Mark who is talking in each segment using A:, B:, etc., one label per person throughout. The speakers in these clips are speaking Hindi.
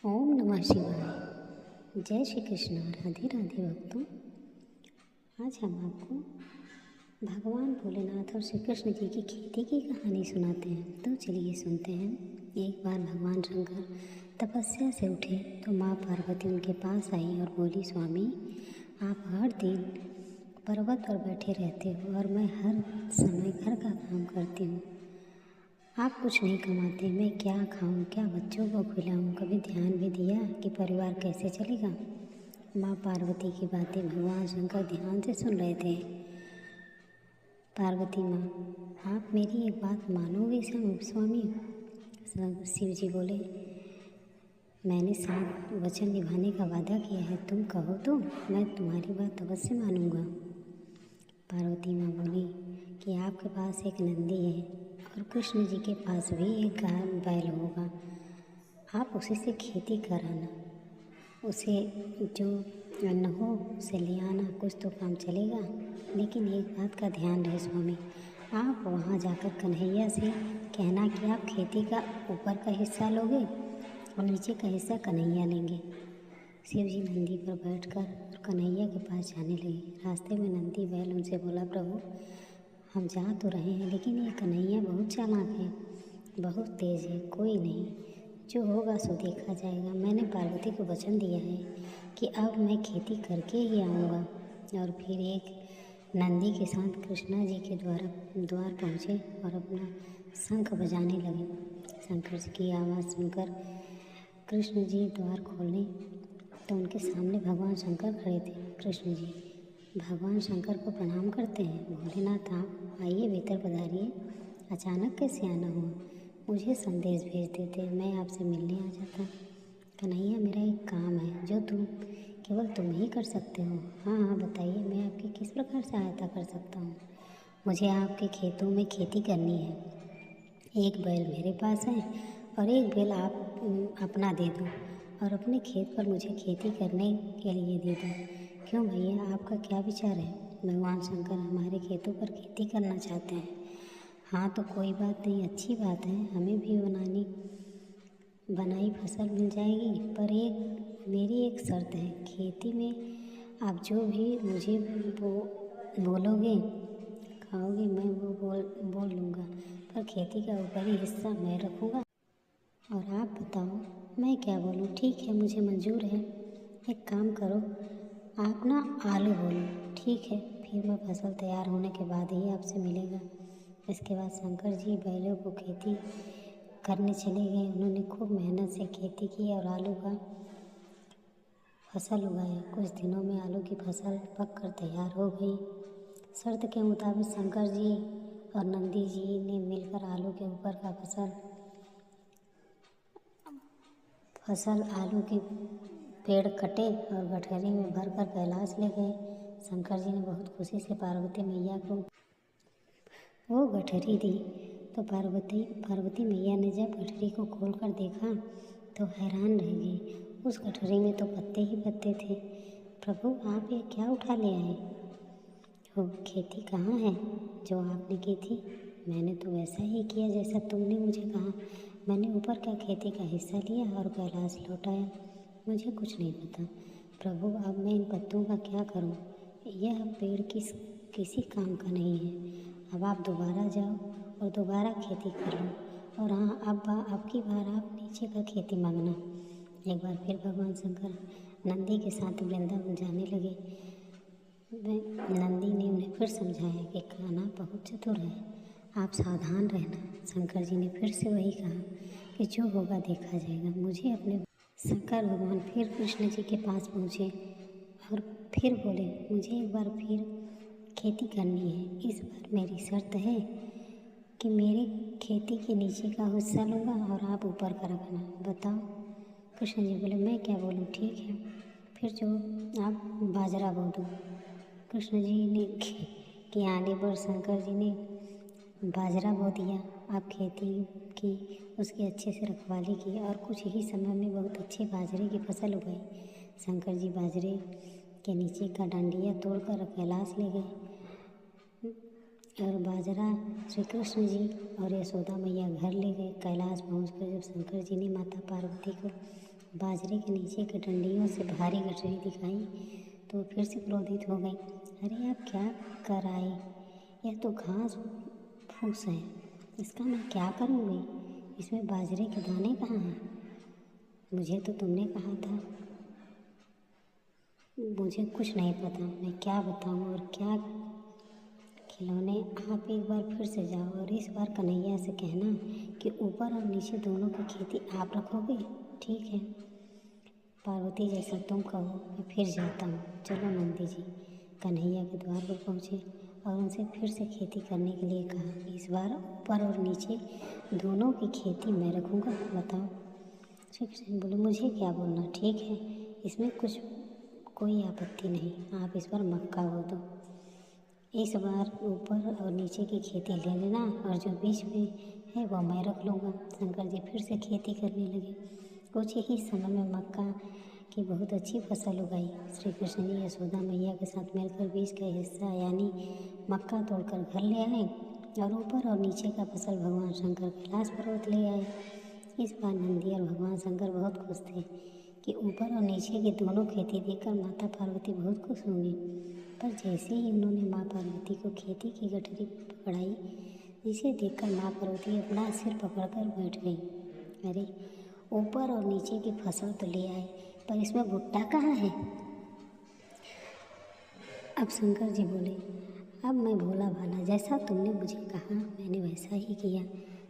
A: ओम नमः शिवाय। जय श्री कृष्ण। राधे राधे भक्तों। आज हम आपको भगवान भोलेनाथ और श्री कृष्ण जी की खेती की कहानी सुनाते हैं। तो चलिए सुनते हैं। एक बार भगवान शंकर तपस्या से उठे तो माँ पार्वती उनके पास आई और बोली, स्वामी आप हर दिन पर्वत पर बैठे रहते हो और मैं हर समय घर का काम करती हूँ। आप कुछ नहीं कमाते, मैं क्या खाऊं, क्या बच्चों को खिलाऊं, कभी ध्यान भी दिया कि परिवार कैसे चलेगा। माँ पार्वती की बातें भगवान शंकर ध्यान से सुन रहे थे। पार्वती माँ, आप मेरी एक बात मानोगे स्वामी? शिव जी बोले, मैंने 7 वचन निभाने का वादा किया है, तुम कहो तो मैं तुम्हारी बात अवश्य मानूंगा। पार्वती माँ बोली कि आपके पास एक नंदी है और कृष्ण जी के पास भी एक गाय बैल होगा, आप उसी से खेती कराना, उसे जो अन्न हो उसे ले आना, कुछ तो काम चलेगा। लेकिन एक बात का ध्यान रहे स्वामी, आप वहाँ जाकर कन्हैया से कहना कि आप खेती का ऊपर का हिस्सा लोगे और नीचे का हिस्सा कन्हैया लेंगे। शिव जी नंदी पर बैठकर और कन्हैया के पास जाने लगे। रास्ते में नंदी बैल उनसे बोला, प्रभु हम जा तो रहे हैं लेकिन ये कन्हैया बहुत चालाक है, बहुत तेज़ है, कोई नहीं, जो होगा सो देखा जाएगा। मैंने पार्वती को वचन दिया है कि अब मैं खेती करके ही आऊँगा। और फिर एक नंदी के साथ कृष्णा जी के द्वार पहुँचे और अपना शंख बजाने लगे। शंकर जी की आवाज़ सुनकर कृष्ण जी द्वार खोलने तो उनके सामने भगवान शंकर खड़े थे। कृष्ण जी भगवान शंकर को प्रणाम करते हैं। भोलेनाथ आप आइए, भीतर पधारिए, अचानक कैसे आना हुआ? मुझे संदेश भेज देते, मैं आपसे मिलने आ जाता। कन्हैया मेरा एक काम है जो केवल तुम ही कर सकते हो। हाँ हाँ बताइए, मैं आपकी किस प्रकार सहायता कर सकता हूँ? मुझे आपके खेतों में खेती करनी है। एक बैल मेरे पास है और एक बैल आप अपना दे दो और अपने खेत पर मुझे खेती करने के लिए दे दो। क्यों भैया, आपका क्या विचार है? भगवान शंकर हमारे खेतों पर खेती करना चाहते हैं। हाँ तो कोई बात नहीं, अच्छी बात है, हमें भी बनाई फसल मिल जाएगी। पर मेरी एक शर्त है, खेती में आप जो भी मुझे बोलोगे खाओगे मैं वो बोल लूँगा, पर खेती का ऊपरी हिस्सा मैं रखूँगा। और आप बताओ मैं क्या बोलूँ? ठीक है, मुझे मंजूर है। एक काम करो, आप ना आलू बोलो। ठीक है, फिर मैं फसल तैयार होने के बाद ही आपसे मिलेगा। इसके बाद शंकर जी बैलों को खेती करने चले गए। उन्होंने खूब मेहनत से खेती की और आलू का फसल उगाया। कुछ दिनों में आलू की फसल पककर तैयार हो गई। शर्त के मुताबिक शंकर जी और नंदी जी ने मिलकर आलू के ऊपर का फसल आलू के पेड़ कटे और गठरी में भरकर कैलाश ले गए। शंकर जी ने बहुत खुशी से पार्वती मैया को वो गठरी दी। तो पार्वती मैया ने जब गठरी को खोलकर देखा तो हैरान रह गई। उस गठरी में तो पत्ते ही पत्ते थे। प्रभु आप ये क्या उठा ले आए हो? खेती कहाँ है जो आपने की थी? मैंने तो वैसा ही किया जैसा तुमने मुझे कहा। मैंने ऊपर का खेती का हिस्सा लिया और कैलाश लौटाया। मुझे कुछ नहीं पता। प्रभु अब मैं इन पत्तों का क्या करूं? यह पेड़ किसी काम का नहीं है। अब आप दोबारा जाओ और दोबारा खेती कर लो। और हाँ, अब की बार आप नीचे का खेती मांगना। एक बार फिर भगवान शंकर नंदी के साथ वृंदावन जाने लगे। नंदी ने उन्हें फिर समझाया कि कान्हा बहुत चतुर है, आप सावधान रहना। शंकर जी ने फिर से वही कहा कि जो होगा देखा जाएगा। मुझे अपने शंकर भगवान फिर कृष्ण जी के पास पहुँचे और फिर बोले, मुझे एक बार फिर खेती करनी है। इस बार मेरी शर्त है कि मेरे खेती के नीचे का हिस्सा लूँगा और आप ऊपर का रखना। बताओ। कृष्ण जी बोले, मैं क्या बोलूँ? ठीक है, फिर जो आप बाजरा बो दो। कृष्ण जी ने के आने पर शंकर जी ने बाजरा बो दिया। आप खेती की, उसकी अच्छे से रखवाली की और कुछ ही समय में बहुत अच्छी बाजरे की फसल उगाई। शंकर जी बाजरे के नीचे का डांडिया तोड़कर कैलाश ले गए और बाजरा श्री कृष्ण जी और यशोदा मैया घर ले गए। कैलाश पहुंचकर जब शंकर जी ने माता पार्वती को बाजरे के नीचे की डंडियों से भारी गठरी दिखाई तो वो फिर से क्रोधित हो गई। अरे आप क्या कर आए? यह तो घास फूस है, इसका मैं क्या करूँगी? इसमें बाजरे के दाने कहाँ हैं? मुझे तो तुमने कहा था। मुझे कुछ नहीं पता, मैं क्या बताऊँ और क्या खिलौने। आप एक बार फिर से जाओ और इस बार कन्हैया से कहना कि ऊपर और नीचे दोनों की खेती आप रखोगे, ठीक है? पार्वती, जैसा तुम कहो, मैं फिर जाता हूँ। चलो नंदी जी कन्हैया के द्वार पर पहुँचे और उनसे फिर से खेती करने के लिए कहा। इस बार ऊपर और नीचे दोनों की खेती मैं रखूँगा, बताओ। श्री कृष्ण बोले, मुझे क्या बोलना, ठीक है, इसमें कोई आपत्ति नहीं, आप इस बार मक्का बो दो। इस बार ऊपर और नीचे की खेती ले लेना और जो बीच में है वो मैं रख लूँगा। शंकर जी फिर से खेती करने लगे। कुछ ही समय में मक्का की बहुत अच्छी फसल उगाई। श्री कृष्ण जी यशोदा मैया के साथ मिलकर बीज का हिस्सा यानी मक्का तोड़कर घर ले आए और ऊपर और नीचे का फसल भगवान शंकर कैलाश पर्वत ले आए। इस बार नंदी और भगवान शंकर बहुत खुश थे कि ऊपर और नीचे की दोनों खेती देखकर माता पार्वती बहुत खुश होंगी। पर जैसे ही उन्होंने माँ पार्वती को खेती की गठरी पकड़ाई, जिसे देखकर माँ पार्वती अपना सिर पकड़कर बैठ गई। अरे, ऊपर और नीचे की फसल तो ले आए, पर इसमें भुट्टा कहाँ है? अब शंकर जी बोले, अब मैं भोला भाला, जैसा तुमने मुझे कहा मैंने वैसा ही किया।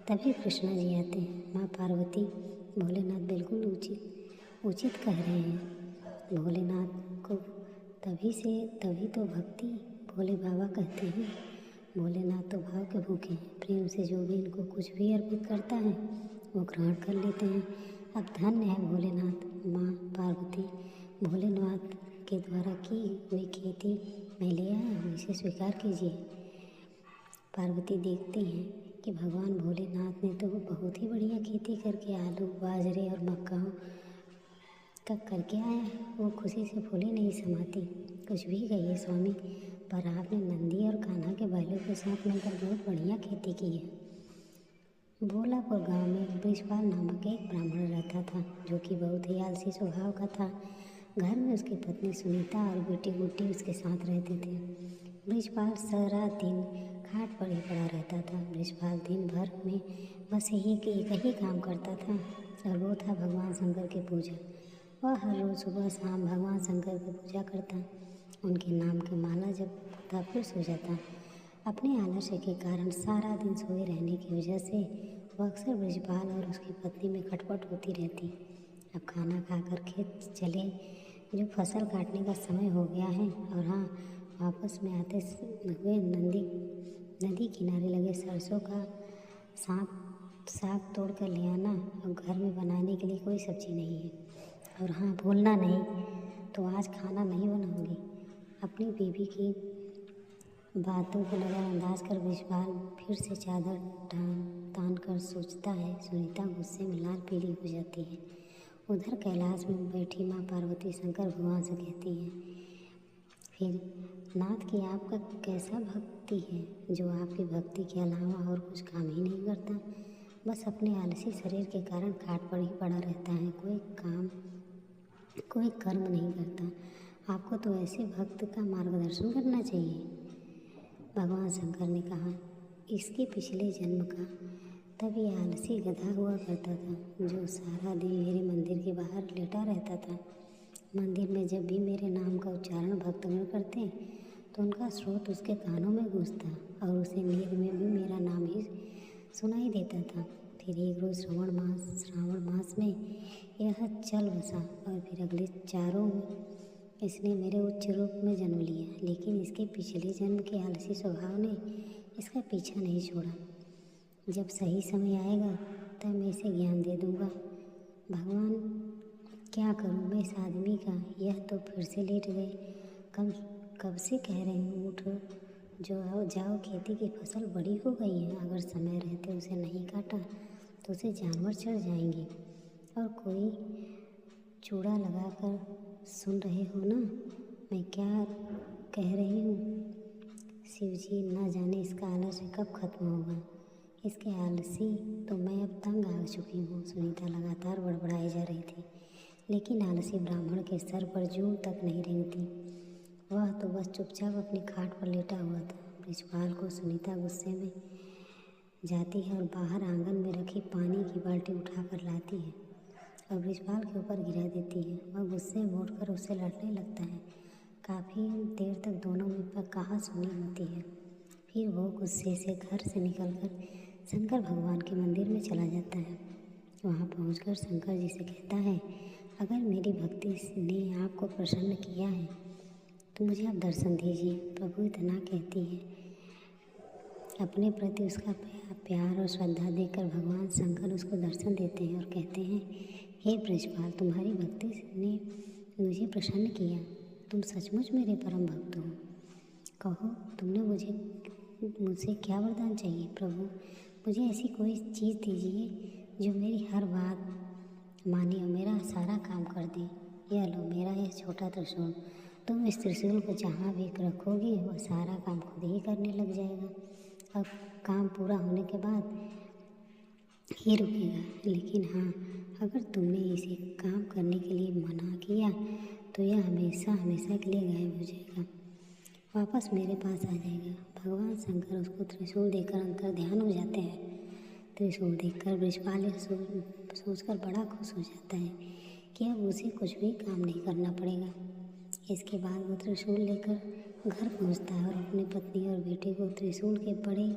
A: तभी कृष्णा जी आते हैं। माँ पार्वती, भोलेनाथ बिल्कुल उचित कह रहे हैं। भोलेनाथ को तभी तो भक्ति भोले बाबा कहते हैं। भोलेनाथ तो भाव के भूखे हैं, प्रेम से जो भी इनको कुछ भी अर्पित करता है वो ग्रहण कर लेते हैं। अब धन्य है भोलेनाथ। माँ पार्वती, भोलेनाथ के द्वारा की हुई खेती मैं ले आया हूँ, इसे स्वीकार कीजिए। पार्वती देखती हैं कि भगवान भोलेनाथ ने तो बहुत ही बढ़िया खेती करके आलू, बाजरे और मक्का का करके आया है। वो खुशी से फूले नहीं समाती। कुछ भी कहिए स्वामी, पर आपने नंदी और कान्हा के बैलों के साथ मिलकर बहुत बढ़िया खेती की है। भोलापुर गांव में बृजपाल नामक एक ब्राह्मण रहता था, जो कि बहुत ही आलसी स्वभाव का था। घर में उसकी पत्नी सुनीता और बेटी गुड्डी उसके साथ रहते थे। बृजपाल सारा दिन खाट पर ही पड़ा रहता था। बृजपाल दिन भर में बस एक ही काम करता था और वो था भगवान शंकर की पूजा। वह हर रोज़ सुबह शाम भगवान शंकर की पूजा करता, उनके नाम की माला जपता, फिर सो जाता। अपने आलस्य के कारण सारा दिन सोए रहने की वजह से वह अक्सर बृजपाल और उसकी पत्नी में खटपट होती रहती। अब खाना खाकर खेत चले, जो फसल काटने का समय हो गया है, और हाँ, वापस में आते हुए नदी किनारे लगे सरसों का साग तोड़ कर ले आना और घर में बनाने के लिए कोई सब्जी नहीं है। और हाँ, भूलना नहीं तो आज खाना नहीं बनाऊंगी। अपनी बीवी की बातों को नज़रअंदाज कर बृजपाल फिर से चादर तान कर सोचता है। सुनीता गुस्से में लाल पीली हो जाती है। उधर कैलाश में बैठी माँ पार्वती शंकर भगवान से कहती है, फिर नाथ की आपका कैसा भक्ति है जो आपकी भक्ति के अलावा और कुछ काम ही नहीं करता, बस अपने आलसी शरीर के कारण खाट पर ही पड़ा रहता है, कोई कर्म नहीं करता। आपको तो ऐसे भक्त का मार्गदर्शन करना चाहिए। भगवान शंकर ने कहा, इसके पिछले जन्म का तब ये आलसी गधा हुआ करता था, जो सारा दिन मेरे मंदिर के बाहर लेटा रहता था। मंदिर में जब भी मेरे नाम का उच्चारण भक्तगण करते तो उनका स्रोत उसके कानों में गूंजता और उसे नींद में भी मेरा नाम ही सुनाई देता था। फिर एक रोज़ श्रावण मास में यह चल बसा और फिर अगले 4 में इसने मेरे उच्च रूप में जन्म लिया, लेकिन इसके पिछले जन्म के आलसी स्वभाव ने इसका पीछा नहीं छोड़ा। जब सही समय आएगा तब मैं इसे ज्ञान दे दूँगा। भगवान, क्या करूँ मैं इस आदमी का? यह तो फिर से लेट गए। कब से कह रही हूँ उठो, जाओ, खेती की फसल बड़ी हो गई है, अगर समय रहते उसे नहीं काटा तो उसे जानवर चढ़ जाएंगे। और कोई चूड़ा लगाकर सुन रहे हो ना मैं क्या कह रही हूँ? शिव जी, ना जाने इसका आलस्य कब खत्म होगा। इसके आलसी तो मैं अब तंग आ चुकी हूँ। सुनीता लगातार बड़बड़ाई जा रही थी। लेकिन आलसी ब्राह्मण के सर पर जूं तक नहीं रेंगती। वह तो बस चुपचाप अपनी खाट पर लेटा हुआ था। बृजपाल को सुनीता गुस्से में जाती है और बाहर आंगन में रखी पानी की बाल्टी उठाकर लाती है और बृजपाल के ऊपर गिरा देती है। वह गुस्से में उठकर उससे लड़ने लगता है। काफ़ी देर तक दोनों में पर कहा-सुनी होती है। फिर वो गुस्से से घर से निकलकर शंकर भगवान के मंदिर में चला जाता है। वहाँ पहुंचकर शंकर जी से कहता है, अगर मेरी भक्ति ने आपको प्रसन्न किया है तो मुझे आप दर्शन दीजिए। प्रभु इतना कहती है। अपने प्रति उसका प्यार और श्रद्धा देखकर भगवान शंकर उसको दर्शन देते हैं और कहते हैं, हे बृजपाल, तुम्हारी भक्ति ने मुझे प्रसन्न किया। तुम सचमुच मेरे परम भक्त हो। कहो, तुमने मुझसे क्या वरदान चाहिए? प्रभु, मुझे ऐसी कोई चीज़ दीजिए जो मेरी हर बात माने और मेरा सारा काम कर दे। यह लो मेरा यह छोटा त्रिशूल। तुम इस त्रिशूल को जहाँ भी रखोगी वह सारा काम खुद ही करने लग जाएगा और काम पूरा होने के बाद ही रुकेगा। लेकिन हाँ, अगर तुमने इसे काम करने के लिए मना किया तो यह हमेशा हमेशा के लिए गायब हो जाएगा, वापस मेरे पास आ जाएगा। भगवान शंकर उसको त्रिशूल देकर अंतर ध्यान हो जाते हैं। त्रिशूल देखकर बृजपाल सोचकर बड़ा खुश हो जाता है कि अब उसे कुछ भी काम नहीं करना पड़ेगा। इसके बाद वो त्रिशूल लेकर घर पहुंचता है और अपनी पत्नी और बेटे को त्रिशूल के बड़े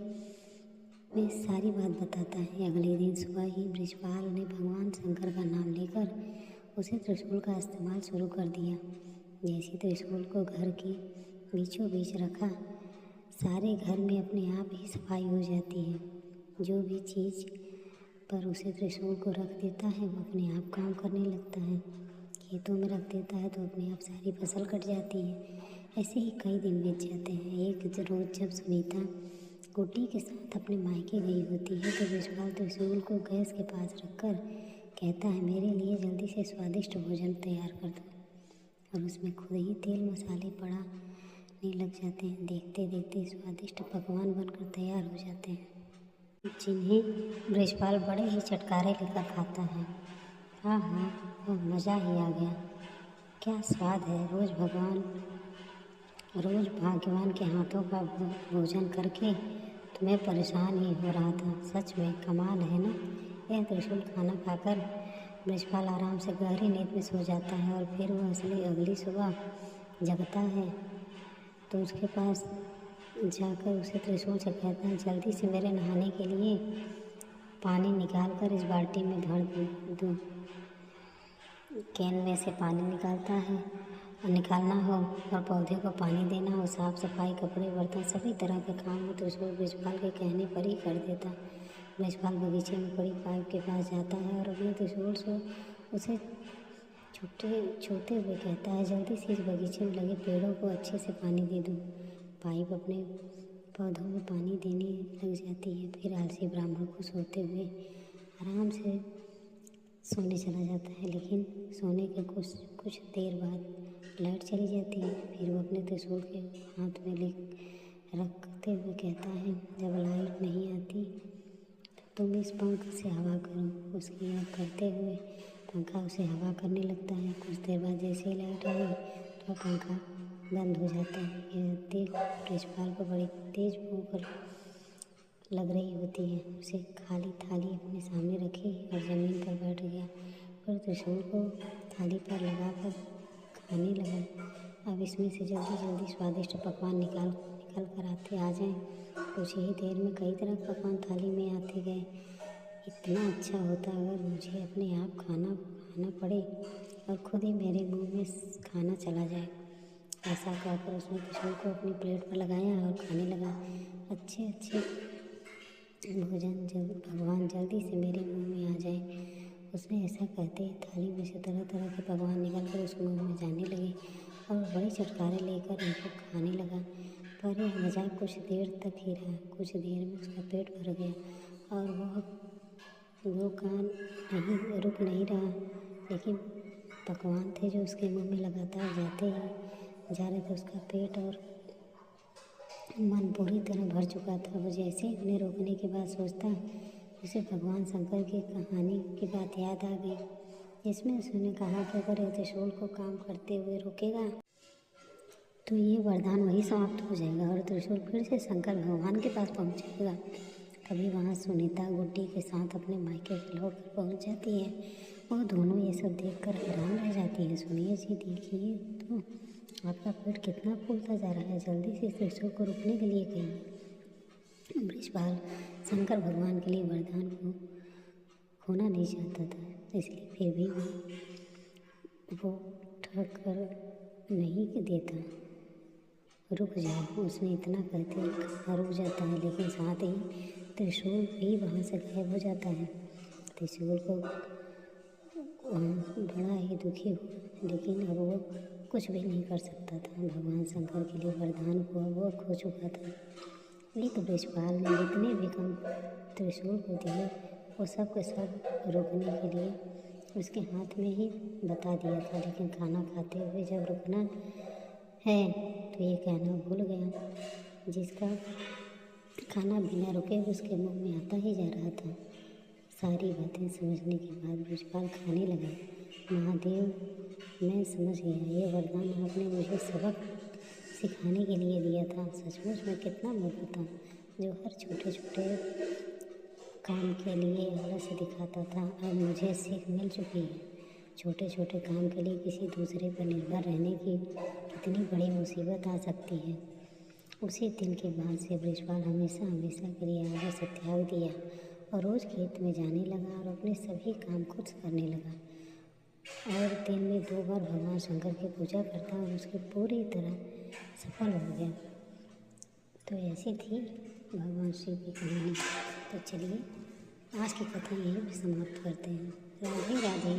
A: में सारी बात बताता है। अगले दिन सुबह ही बृजपाल ने भगवान शंकर का नाम लेकर उसे त्रिशूल का इस्तेमाल शुरू कर दिया। जैसे त्रिशूल को घर के बीचों बीच रखा, सारे घर में अपने आप ही सफाई हो जाती है। जो भी चीज़ पर उसे त्रिशूल को रख देता है वो अपने आप काम करने लगता है। खेतों में रख देता है तो अपने आप सारी फसल कट जाती है। ऐसे ही कई दिन बीत जाते हैं। एक रोज़ जब सुनीता गोटी के साथ अपने मायके गई होती है तो बृजपाल त्रिशूल को गैस के पास रखकर कहता है, मेरे लिए जल्दी से स्वादिष्ट भोजन तैयार कर दो। और उसमें खुद ही तेल मसाले पड़ाने लग जाते हैं। देखते देखते स्वादिष्ट पकवान बनकर तैयार हो जाते हैं, जिन्हें बृजपाल बड़े ही चटकारे लेकर खाता है। हाँ, वह मज़ा ही आ गया। क्या स्वाद है। रोज़ भाग्यवान के हाथों का भोजन करके तो मैं परेशान ही हो रहा था। सच में कमाल है ना। यह त्रिशूल खाना खाकर बृजपाल आराम से गहरी नींद में सो जाता है और फिर वह अगली सुबह जगता है तो उसके पास जाकर उसे त्रिशूल से कहता है, जल्दी से मेरे नहाने के लिए पानी निकाल कर इस बाल्टी में भर दो। कैन में से पानी निकालता है और निकालना हो और पौधे को पानी देना हो, साफ सफाई, कपड़े, बर्तन, सभी तरह के काम हो त्रिशूल बृजपाल के कहने पर ही कर देता। बृजपाल बगीचे में पड़ी पाइप के पास जाता है और अपने त्रिशूल से उसे छूते हुए कहता है, जल्दी से इस बगीचे में लगे पेड़ों को अच्छे से पानी दे दो। पाइप अपने पौधों में पानी देने लग जाती है। फिर आलसी ब्राह्मण को सोते हुए आराम से सोने चला जाता है। लेकिन सोने के कुछ देर बाद लाइट चली जाती है। फिर वो अपने त्रिशूल के हाथ में रखते हुए कहता है, जब लाइट नहीं आती तो तुम इस पंख से हवा करो। उसकी याद करते हुए पंखा उसे हवा करने लगता है। कुछ देर बाद जैसे ही लाइट आई तो पंखा बंद हो जाता है। यह देख बृजपाल को बड़ी तेज भूख लग रही होती है। उसे खाली थाली अपने सामने रखी और ज़मीन पर बैठ गया। फिर त्रिशूल को थाली पर लगाकर खाने लगा। अब इसमें से जल्दी जल्दी स्वादिष्ट पकवान निकाल कर आ जाएं। कुछ ही देर में कई तरह के पकवान थाली में आते गए। इतना अच्छा होता अगर मुझे अपने आप खाना पड़े और खुद ही मेरे मुंह में खाना चला जाए। ऐसा कहकर उसने त्रिशूल को अपनी प्लेट पर लगाया और खाने लगा। अच्छे भोजन भगवान जल्दी से मेरे मुंह में आ जाए। उसने ऐसा कहते ही थाली में से तरह तरह के पकवान निकल कर उसके मुंह में जाने लगे और बड़े चटकारे लेकर उनको खाने लगा। पर यह मजाक कुछ देर तक ही रहा। कुछ देर में उसका पेट भर गया और वो काम रुक नहीं रहा। लेकिन पकवान थे जो उसके मुंह में लगातार जाते ही जा रहे थे। उसका पेट और मन पूरी तरह भर चुका था। वो जैसे उन्हें रोकने के बाद सोचता, उसे भगवान शंकर की कहानी की बात याद आ गई। जिसमें उसने कहा कि अगर यह त्रिशूल को काम करते हुए रोकेगा तो ये वरदान वही समाप्त हो जाएगा और त्रिशूल फिर से शंकर भगवान के पास पहुंच जाएगा। तभी वहाँ सुनीता गुड्डी के साथ अपने मायके से लौट कर पहुँच जाती है। वो दोनों ये सब देखकर हैरान रह जाती है। सुनिए जी, देखिए तो आपका पेट कितना फूलता जा रहा है, जल्दी से इस त्रिशूल को रोकने के लिए कहिए। बृषभाल शंकर भगवान के लिए वरदान को खोना नहीं चाहता था, इसलिए फिर भी वो ठग कर नहीं देता। रुक जाओ, उसने इतना कहते ही रुक जाता है, लेकिन साथ ही त्रिशूल भी वहाँ से गायब हो जाता है। त्रिशूल को बड़ा ही दुखी हुआ, लेकिन अब वो कुछ भी नहीं कर सकता था। भगवान शंकर के लिए वरदान को वो खो चुका था। एक बृषपाल ने जितने भी कम त्रिशूल को दिए वो सब के सब रोकने के लिए उसके हाथ में ही बता दिया था, लेकिन खाना खाते हुए जब रुकना है तो ये कहना भूल गया। जिसका खाना बिना रुके उसके मुंह में आता ही जा रहा था। सारी बातें समझने के बाद बृषपाल खाने लगा। महादेव, मैं समझ गया, ये वरदान आपने मुझे सबक सिखाने के लिए दिया था। सचमुच मैं कितना मूर्ख था जो हर छोटे छोटे काम के लिए आलस दिखाता था। अब मुझे सीख मिल चुकी है, छोटे छोटे काम के लिए किसी दूसरे पर निर्भर रहने की कितनी बड़ी मुसीबत आ सकती है। उसी दिन के बाद से बृषपाल हमेशा हमेशा के लिए आलस त्याग दिया और रोज़ खेत में जाने लगा और अपने सभी काम खुद करने लगा और दिन में 2 बार भगवान शंकर की पूजा करता और उसकी पूरी तरह सफल हो गया। तो ऐसी थी भगवान शिव की कहानी। तो चलिए आज की कथा यहीं पर समाप्त करते हैं। राधे राधे।